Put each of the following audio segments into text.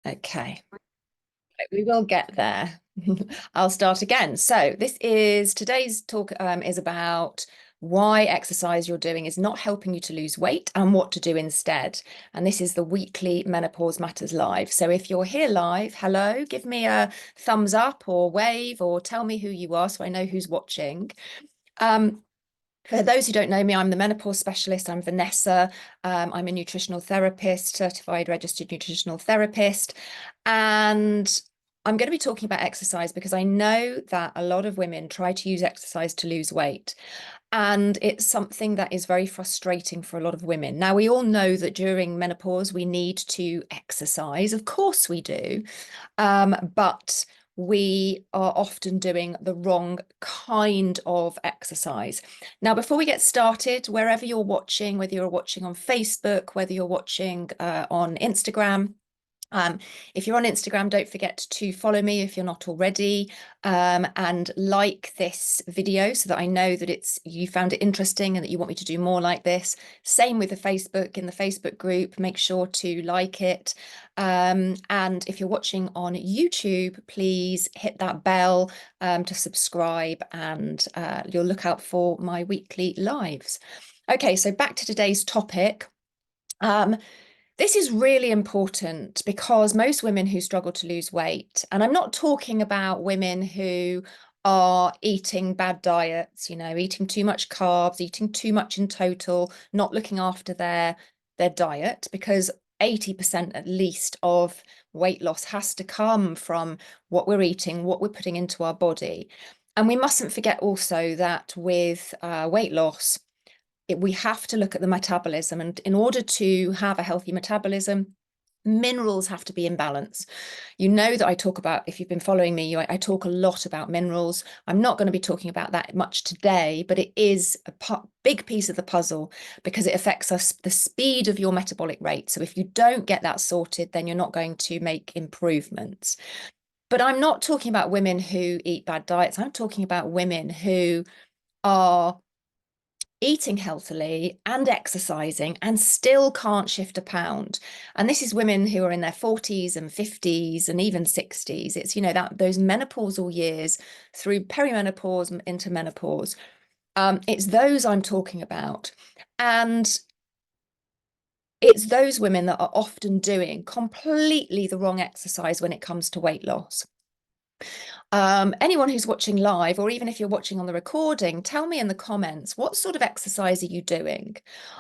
Okay, we will get there. I'll start again. So today's talk is about why exercise you're doing is not helping you to lose weight and what to do instead. And this is the weekly Menopause Matters Live. So if you're here live, hello, give me a thumbs up or wave or tell me who you are so I know who's watching. Um, for those who don't know me, I'm the menopause specialist. I'm Vanessa. I'm a nutritional therapist, certified registered nutritional therapist. And I'm going to be talking about exercise because I know that a lot of women try to use exercise to lose weight. And it's something that is very frustrating for a lot of women. Now, we all know that during menopause, we need to exercise. Of course, we do. But we are often doing the wrong kind of exercise. Now, before we get started, wherever you're watching, whether you're watching on Facebook, whether you're watching on Instagram, if you're on Instagram, don't forget to follow me if you're not already, and like this video so that I know that you found it interesting and that you want me to do more like this. Same with the Facebook, in the Facebook group, make sure to like it. And if you're watching on YouTube, please hit that bell to subscribe, and you'll look out for my weekly lives. Okay, so back to today's topic. This is really important because most women who struggle to lose weight, and I'm not talking about women who are eating bad diets, eating too much carbs, eating too much in total, not looking after their diet, because 80% at least of weight loss has to come from what we're eating, what we're putting into our body. And we mustn't forget also that with weight loss, we have to look at the metabolism. And in order to have a healthy metabolism, minerals have to be in balance. You know that I talk about, if you've been following me, I talk a lot about minerals. I'm not going to be talking about that much today, but it is a big piece of the puzzle because it affects us, the speed of your metabolic rate. So if you don't get that sorted, then you're not going to make improvements. But I'm not talking about women who eat bad diets. I'm talking about women who are eating healthily and exercising and still can't shift a pound. And this is women who are in their 40s and 50s and even 60s. It's, that those menopausal years through perimenopause into menopause. It's those I'm talking about. And it's those women that are often doing completely the wrong exercise when it comes to weight loss. Anyone who's watching live, or even if you're watching on the recording, tell me in the comments, what sort of exercise are you doing?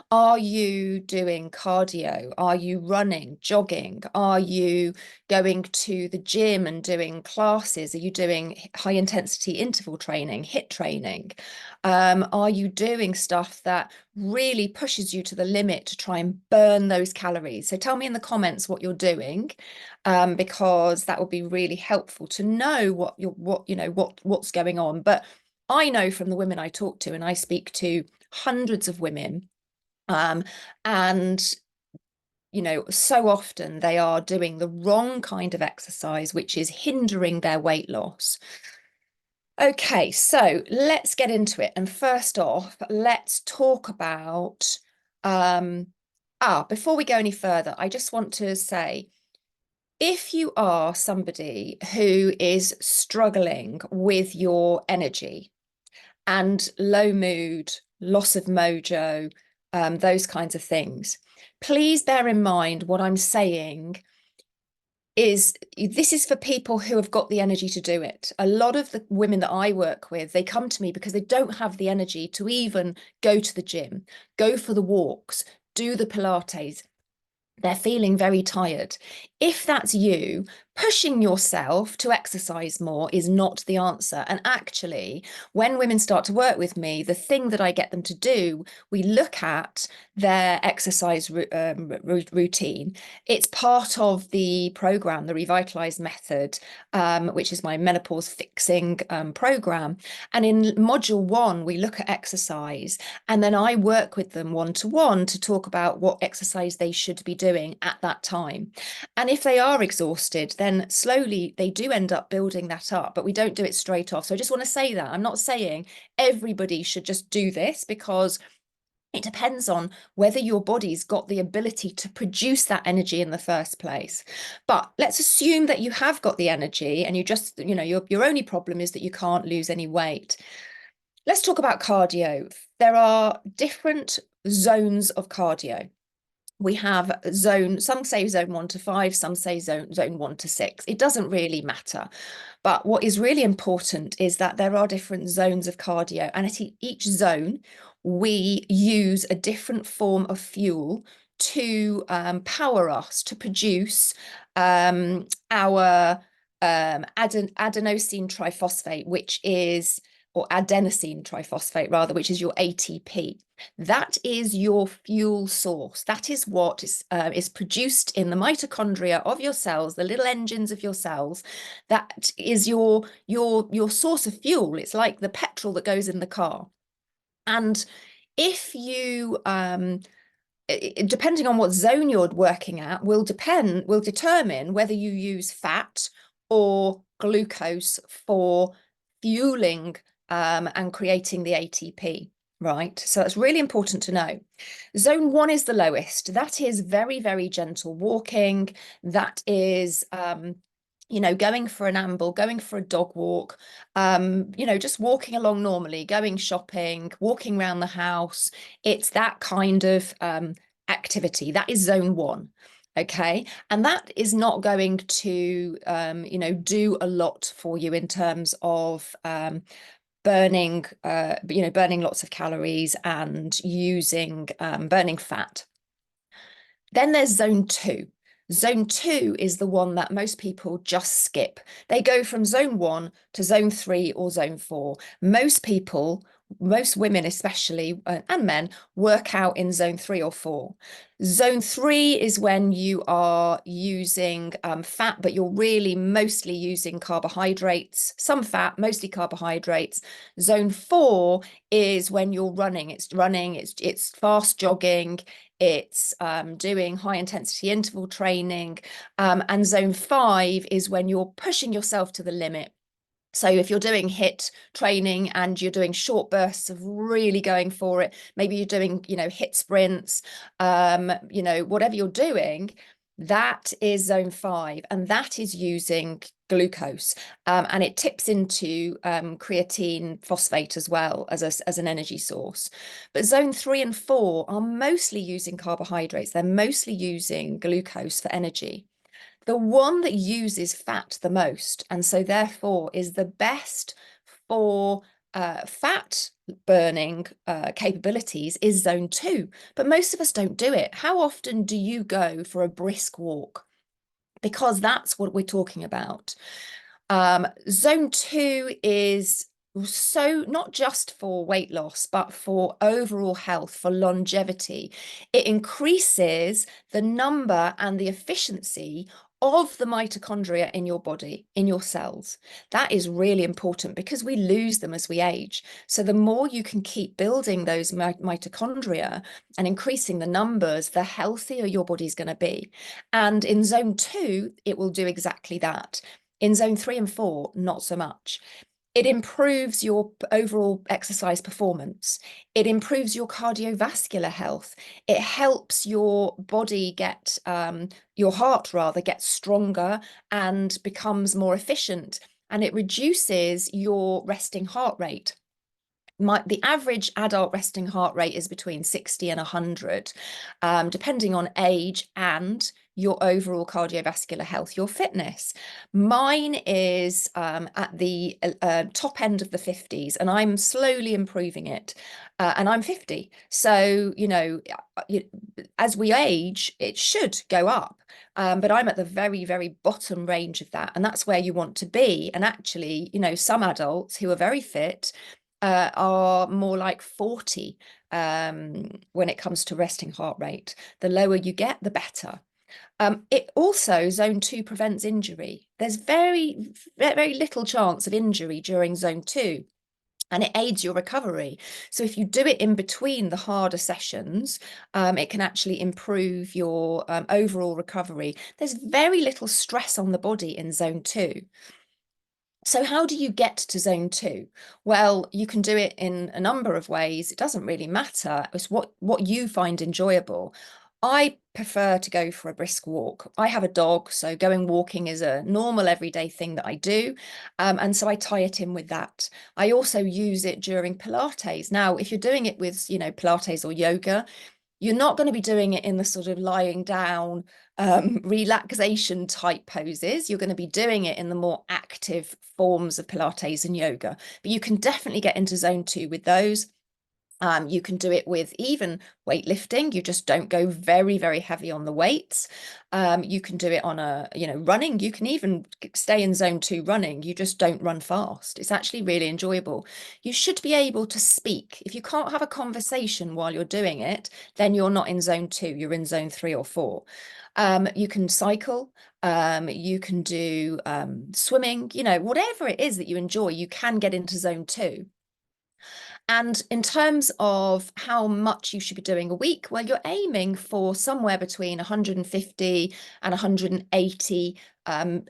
Are you doing cardio? Are you running, jogging? Are you going to the gym and doing classes? Are you doing high intensity interval training, HIIT training? Are you doing stuff that really pushes you to the limit to try and burn those calories? So tell me in the comments what you're doing, because that would be really helpful to know what's going on. But I know from the women I talk to, and I speak to hundreds of women, and so often they are doing the wrong kind of exercise, which is hindering their weight loss. Okay, so let's get into it. And first off, let's talk about before we go any further, I just want to say, if you are somebody who is struggling with your energy and low mood, loss of mojo, those kinds of things, please bear in mind what I'm saying is this is for people who have got the energy to do it. A lot of the women that I work with, they come to me because they don't have the energy to even go to the gym, go for the walks, do the Pilates. They're feeling very tired. If that's you, pushing yourself to exercise more is not the answer. And actually, when women start to work with me, the thing that I get them to do, we look at their exercise routine. It's part of the program, the Revitalized Method, which is my menopause fixing program. And in module 1, we look at exercise, and then I work with them one-to-one to talk about what exercise they should be doing at that time. And if they are exhausted, then slowly they do end up building that up, but we don't do it straight off. So I just want to say that I'm not saying everybody should just do this, because It depends on whether your body's got the ability to produce that energy in the first place. But let's assume that you have got the energy and you just, your only problem is that you can't lose any weight. Let's talk about cardio. There are different zones of cardio. We have some say zone 1 to 5, some say zone 1 to 6. It doesn't really matter. But what is really important is that there are different zones of cardio, and at each zone, we use a different form of fuel to power us to produce our adenosine triphosphate, or adenosine triphosphate rather, which is your ATP. That is your fuel source. That is what is produced in the mitochondria of your cells, the little engines of your cells. That is your source of fuel. It's like the petrol that goes in the car. And if you depending on what zone you're working at, will determine whether you use fat or glucose for fueling and creating the ATP, right? So that's really important to know. Zone 1 is the lowest. That is very, very gentle walking. That is going for an amble, going for a dog walk, just walking along normally, going shopping, walking around the house. It's that kind of activity. That is zone 1. Okay. And that is not going to, do a lot for you in terms of burning lots of calories and using burning fat. Then there's zone 2. Zone 2 is the one that most people just skip. They go from zone 1 to zone 3 or zone 4. Most women especially, and men, work out in zone 3 or 4. Zone 3 is when you are using fat, but you're really mostly using carbohydrates, some fat, mostly carbohydrates. Zone 4 is when you're running. It's fast jogging. It's doing high intensity interval training. And zone 5 is when you're pushing yourself to the limit. So if you're doing HIIT training and you're doing short bursts of really going for it, maybe you're doing, HIIT sprints, whatever you're doing, that is zone 5, and that is using glucose, and it tips into creatine phosphate as well as an energy source. But zone 3 and 4 are mostly using carbohydrates. They're mostly using glucose for energy. The one that uses fat the most, and so therefore is the best for fat burning capabilities, is zone 2. But most of us don't do it. How often do you go for a brisk walk? Because that's what we're talking about. Zone 2 is so not just for weight loss, but for overall health, for longevity. It increases the number and the efficiency of the mitochondria in your body, in your cells. That is really important because we lose them as we age. So the more you can keep building those mitochondria and increasing the numbers, the healthier your body's going to be. And in zone 2, it will do exactly that. In zone 3 and 4, not so much. It improves your overall exercise performance. It improves your cardiovascular health. It helps your body your heart rather, gets stronger and becomes more efficient. And it reduces your resting heart rate. The average adult resting heart rate is between 60 and 100, depending on age and your overall cardiovascular health, your fitness. Mine is at the top end of the 50s, and I'm slowly improving it. And I'm 50. So, as we age, it should go up. But I'm at the very, very bottom range of that. And that's where you want to be. And actually, some adults who are very fit are more like 40 when it comes to resting heart rate. The lower you get, the better. It also, zone 2 prevents injury. There's very, very little chance of injury during zone 2. And it aids your recovery. So if you do it in between the harder sessions, it can actually improve your overall recovery. There's very little stress on the body in zone 2. So how do you get to zone two? Well, you can do it in a number of ways. It doesn't really matter. It's what you find enjoyable. I prefer to go for a brisk walk. I have a dog, so going walking is a normal everyday thing that I do. And so I tie it in with that. I also use it during Pilates. Now, if you're doing it with, Pilates or yoga, you're not going to be doing it in the sort of lying down relaxation type poses. You're going to be doing it in the more active forms of Pilates and yoga. But you can definitely get into zone two with those. You can do it with even weightlifting. You just don't go very, very heavy on the weights. You can do it on running. You can even stay in zone two running. You just don't run fast. It's actually really enjoyable. You should be able to speak. If you can't have a conversation while you're doing it, then you're not in zone two. You're in zone three or four. You can cycle. You can do swimming. Whatever it is that you enjoy, you can get into zone two. And in terms of how much you should be doing a week, well, you're aiming for somewhere between 150 and 180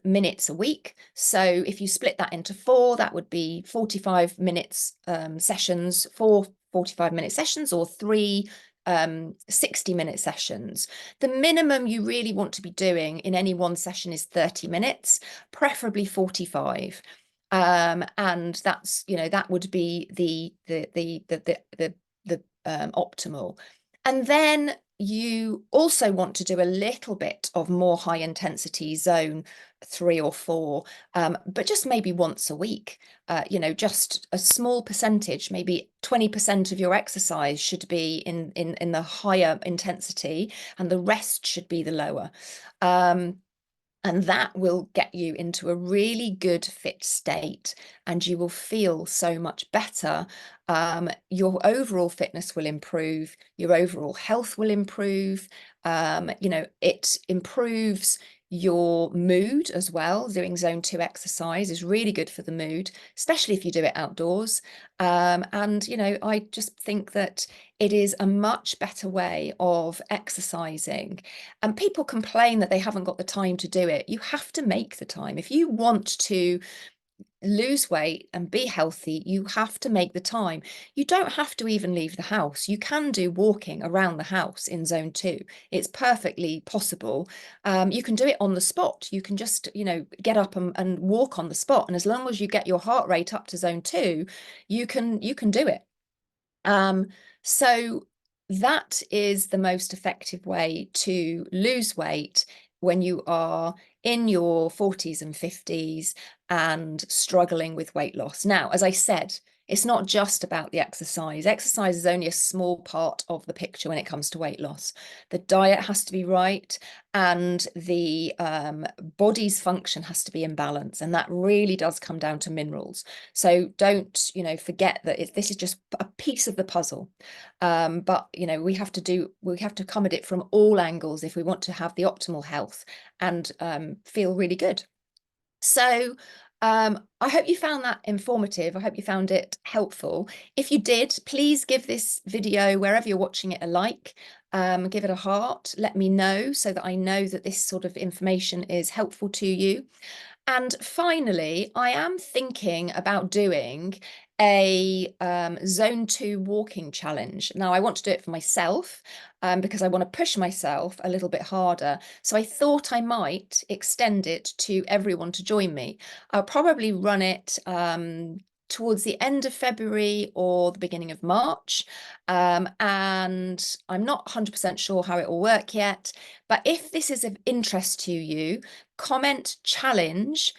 minutes a week. So if you split that into four, that would be 45 minutes sessions, 45-minute sessions, or three 60-minute sessions. The minimum you really want to be doing in any one session is 30 minutes, preferably 45. And that's, that would be the optimal. And then you also want to do a little bit of more high intensity zone three or four, but just maybe once a week. Just a small percentage, maybe 20% of your exercise should be in the higher intensity, and the rest should be the lower. And that will get you into a really good fit state, and you will feel so much better. Your overall fitness will improve, your overall health will improve. It improves your mood as well. Doing zone two exercise is really good for the mood, especially if you do it outdoors. And I just think that it is a much better way of exercising. And people complain that they haven't got the time to do it. You have to make the time. If you want to lose weight and be healthy, you have to make the time. You don't have to even leave the house. You can do walking around the house in zone two. It's perfectly possible. You can do it on the spot. You can just, get up and walk on the spot. And as long as you get your heart rate up to zone two, you can do it. So that is the most effective way to lose weight when you are in your 40s and 50s and struggling with weight loss. Now, as I said, it's not just about the exercise. Exercise is only a small part of the picture when it comes to weight loss. The diet has to be right, and the body's function has to be in balance. And that really does come down to minerals. So don't, forget that this is just a piece of the puzzle. But we have to come at it from all angles if we want to have the optimal health and feel really good. So I hope you found that informative. I hope you found it helpful. If you did, please give this video, wherever you're watching it, a like. Give it a heart. Let me know so that I know that this sort of information is helpful to you. And finally, I am thinking about doing a zone two walking challenge. Now, I want to do it for myself because I want to push myself a little bit harder. So I thought I might extend it to everyone to join me. I'll probably run it towards the end of February or the beginning of March. And I'm not 100% sure how it will work yet. But if this is of interest to you, comment challenge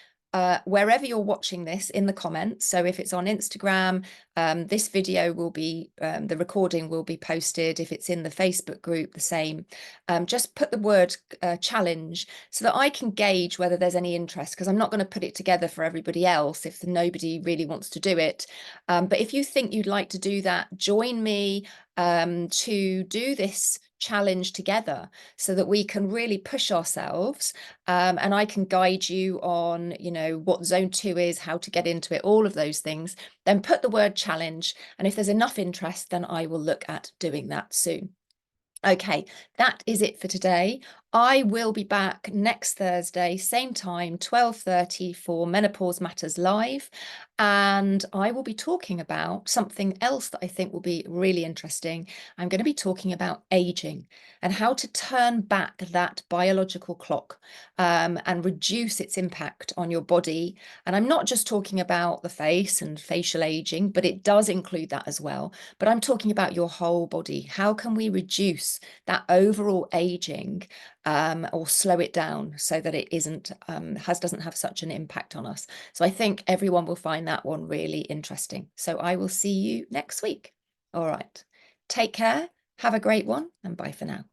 wherever you're watching this in the comments. So if it's on Instagram, this video will be, the recording will be posted. If it's in the Facebook group, the same. Just put the word challenge so that I can gauge whether there's any interest, because I'm not going to put it together for everybody else if nobody really wants to do it. But if you think you'd like to do that, join me to do this challenge together so that we can really push ourselves, and I can guide you on what zone two is, how to get into it, all of those things. Then put the word challenge, and if there's enough interest, then I will look at doing that soon. Okay, that is it for today. I will be back next Thursday, same time, 12:30 for Menopause Matters Live. And I will be talking about something else that I think will be really interesting. I'm going to be talking about aging and how to turn back that biological clock and reduce its impact on your body. And I'm not just talking about the face and facial aging, but it does include that as well. But I'm talking about your whole body. How can we reduce that overall aging or slow it down so that it doesn't have such an impact on us? So I think everyone will find that one really interesting. So I will see you next week. All right. Take care. Have a great one, and bye for now.